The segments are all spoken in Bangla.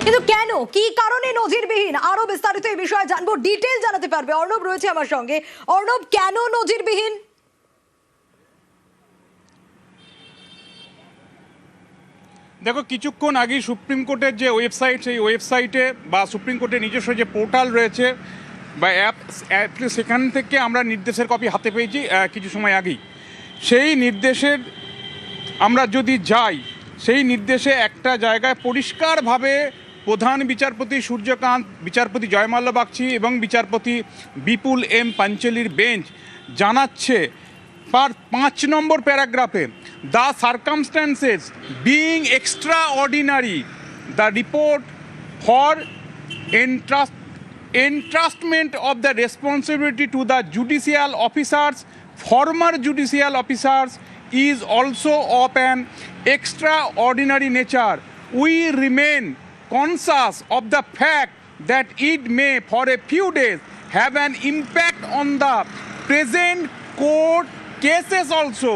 কিন্তু কেন, কি কারণে নজিরবিহীন? আরো বিস্তারিত এই বিষয়ে জানবো, ডিটেইল জানাতে পারবে অর্ণব রয়েছে আমার সঙ্গে। অর্ণব, কেন নজিরবিহীন? দেখো, কিছুক্ষণ আগেই সুপ্রিম কোর্টের যে ওয়েবসাইট, সেই ওয়েবসাইটে বা সুপ্রিম কোর্টের নিজস্ব যে পোর্টাল রয়েছে বা অ্যাপ, সেখান থেকে আমরা নির্দেশের কপি হাতে পেয়েছি কিছু সময় আগেই। সেই নির্দেশের আমরা যদি যাই, সেই নির্দেশে একটা জায়গায় পরিষ্কারভাবে প্রধান বিচারপতি সূর্যকান্ত, বিচারপতি জয়মাল্য বাগচি এবং বিচারপতি বিপুল এম পাঞ্চলির বেঞ্চ জানাচ্ছে পার 5 নম্বর প্যারাগ্রাফে, the circumstances being extraordinary, the report for entrustment of the responsibility to the judicial officers, former judicial officers, is also of an extraordinary nature. We remain conscious of the fact that it may for a few days have an impact on the present court cases also.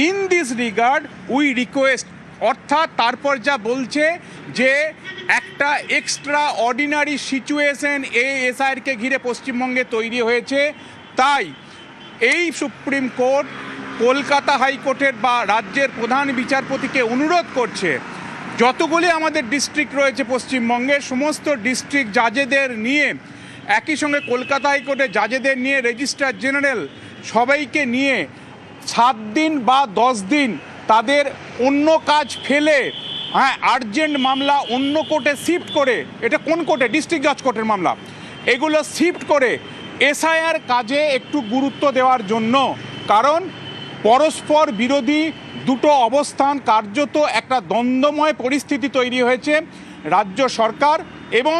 In this regard, we request, অর্থাৎ তারপর যা বলছে যে একটা এক্সট্রা অর্ডিনারি সিচুয়েশন এই এসআইআরকে ঘিরে পশ্চিমবঙ্গে তৈরি হয়েছে, তাই এই সুপ্রিম কোর্ট কলকাতা হাইকোর্টের বা রাজ্যের প্রধান বিচারপতিকে অনুরোধ করছে যতগুলি আমাদের ডিস্ট্রিক্ট রয়েছে পশ্চিমবঙ্গে, সমস্ত ডিস্ট্রিক্ট জাজেদের নিয়ে, একই সঙ্গে কলকাতা হাইকোর্টের জাজেদের নিয়ে, রেজিস্ট্রার জেনারেল সবাইকে নিয়ে 7 দিন বা 10 দিন তাদের অন্য কাজ ফেলে, আর্জেন্ট মামলা অন্য কোর্টে শিফট করে, এটা কোন কোর্টে? ডিস্ট্রিক্ট জাজ কোর্টের মামলা, এগুলো শিফট করে এসআইআর কাজে একটু গুরুত্ব দেওয়ার জন্য। কারণ পরস্পর বিরোধী দুটো অবস্থান, কার্যত একটা দ্বন্দ্বময় পরিস্থিতি তৈরি হয়েছে রাজ্য সরকার এবং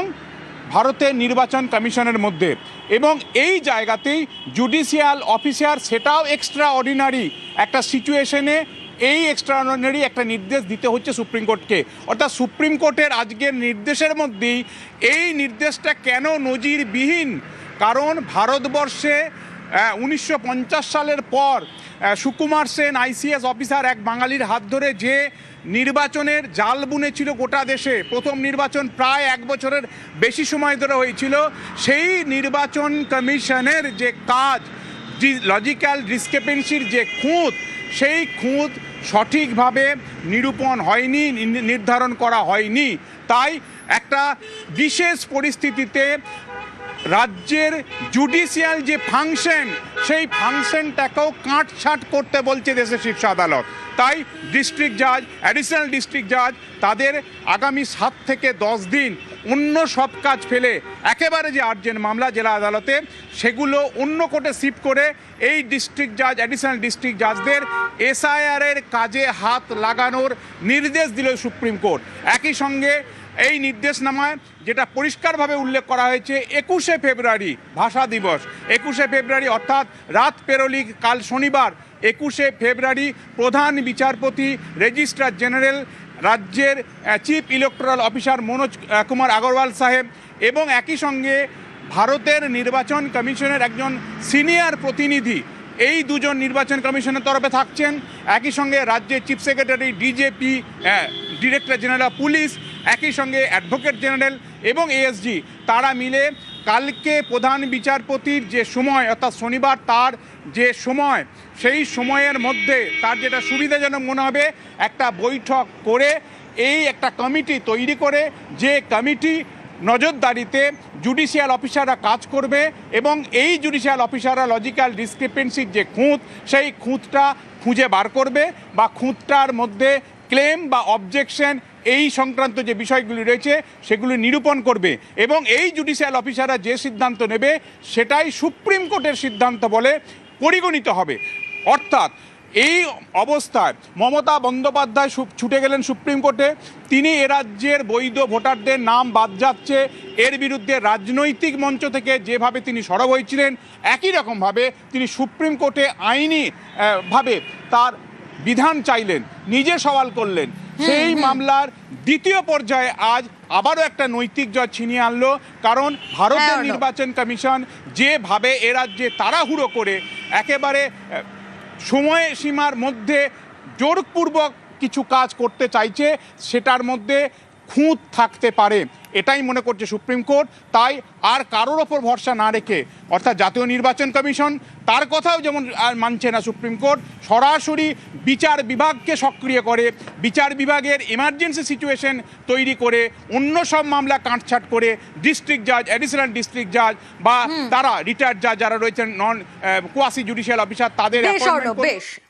ভারতের নির্বাচন কমিশনের মধ্যে, এবং এই জায়গাতেই জুডিশিয়াল অফিসার, সেটাও এক্সট্রা অর্ডিনারি একটা সিচুয়েশনে, এই এক্সট্রাঅর্ডিনারি একটা নির্দেশ দিতে হচ্ছে সুপ্রিম কোর্টকে। অর্থাৎ সুপ্রিম কোর্টের আজকের নির্দেশের মধ্যেই এই নির্দেশটা কেন নজিরবিহীন? কারণ ভারতবর্ষে 1950 সালের পর সুকুমার সেন আইসিএস অফিসার, এক বাঙালির হাত ধরে যে নির্বাচনের জাল বুনেছিল গোটা দেশে, প্রথম নির্বাচন প্রায় 1 বছরের বেশি সময় ধরে হয়েছিল, সেই নির্বাচন কমিশনের যে কাজ, লজিক্যাল ডিসক্রিপেন্সির যে খুঁত, সেই খুঁত সঠিকভাবে নিরূপণ হয়নি, নির্ধারণ করা হয়নি। তাই একটা বিশেষ পরিস্থিতিতে রাজ্যের জুডিশিয়াল যে ফাংশন, সেই ফাংশনটাকেও কাটছাঁট করতে বলছে দেশের শীর্ষ আদালত। তাই ডিস্ট্রিক্ট জাজ, অ্যাডিশনাল ডিস্ট্রিক্ট জাজ, তাদের আগামী 7 থেকে 10 দিন অন্য সব কাজ ফেলে একেবারে যে আর্জেন্ট মামলা জেলা আদালতে, সেগুলো অন্য কোর্টে শিফট করে এই ডিস্ট্রিক্ট জাজ, অ্যাডিশনাল ডিস্ট্রিক্ট জাজদের এসআইআরের কাজে হাত লাগানোর নির্দেশ দিল সুপ্রিম কোর্ট। একই সঙ্গে এই নির্দেশনামায় যেটা পরিষ্কারভাবে উল্লেখ করা হয়েছে, 21শে ফেব্রুয়ারি ভাষা দিবস, 21শে ফেব্রুয়ারি অর্থাৎ রাত পেরোলি কাল শনিবার 21শে ফেব্রুয়ারি প্রধান বিচারপতি, রেজিস্ট্রার জেনারেল, রাজ্যের chief electoral officer Manoj Kumar Agarwal সাহেব এবং একই সঙ্গে ভারতের নির্বাচন কমিশনের একজন সিনিয়র প্রতিনিধি, এই দুজন নির্বাচন কমিশনের তরফে থাকছেন। একই সঙ্গে রাজ্যের chief secretary, DGP, director general of police, একই সঙ্গে অ্যাডভোকেট জেনারেল এবং এএসজি, তারা মিলে কালকে প্রধান বিচারপতির যে সময়, অর্থাৎ শনিবার তার যে সময়, সেই সময়ের মধ্যে তার যেটা সুবিধাজনক মনে হবে, একটা বৈঠক করে এই একটা কমিটি তৈরি করে, যে কমিটি নজরদারিতে জুডিশিয়াল অফিসাররা কাজ করবে এবং এই জুডিশিয়াল অফিসাররা লজিক্যাল ডিসক্রিপেন্সির যে খুঁত, সেই খুঁতটা খুঁজে বার করবে বা খুঁতটার মধ্যে ক্লেম বা অবজেকশন, এই সংক্রান্ত যে বিষয়গুলি রয়েছে সেগুলি নিরূপণ করবে এবং এই জুডিশিয়াল অফিসাররা যে সিদ্ধান্ত নেবে সেটাই সুপ্রিম কোর্টের সিদ্ধান্ত বলে পরিগণিত হবে। অর্থাৎ এই অবস্থায় মমতা বন্দ্যোপাধ্যায় ছুটে গেলেন সুপ্রিম কোর্টে। তিনি এ রাজ্যের বৈধ ভোটারদের নাম বাদ যাচ্ছে, এর বিরুদ্ধে রাজনৈতিক মঞ্চ থেকে যেভাবে তিনি সরব হয়েছিলেন, একই রকমভাবে তিনি সুপ্রিম কোর্টে আইনি ভাবে তার বিধান চাইলেন, নিজে সওয়াল করলেন। সেই মামলার দ্বিতীয় পর্যায়ে আজ আবারও একটা নৈতিক জয় ছিনিয়ে আনলো। কারণ ভারতের নির্বাচন কমিশন যেভাবে এ রাজ্যে তাড়াহুড়ো করে একেবারে সময়সীমার মধ্যে জোরপূর্বক কিছু কাজ করতে চাইছে, সেটার মধ্যে খুঁত থাকতে পারে, এটাই মনে করছে সুপ্রিম কোর্ট। তাই আর কারোর ওপর ভরসা না রেখে, অর্থাৎ জাতীয় নির্বাচন কমিশন তার কথাও যেমন আর মানছে না সুপ্রিম কোর্ট, সরাসরি বিচার বিভাগকে সক্রিয় করে, বিচার বিভাগের এমার্জেন্সি সিচুয়েশন তৈরি করে, অন্য সব মামলা কাটছাট করে ডিস্ট্রিক্ট জাজ, অ্যাডিশনাল ডিস্ট্রিক্ট জাজ বা তারা রিটায়ার্ড জাজ যারা রয়েছেন নন কোয়াসি জুডিশিয়াল অফিসার তাদের বেশ appointment অর্ণব, করে- বেশ।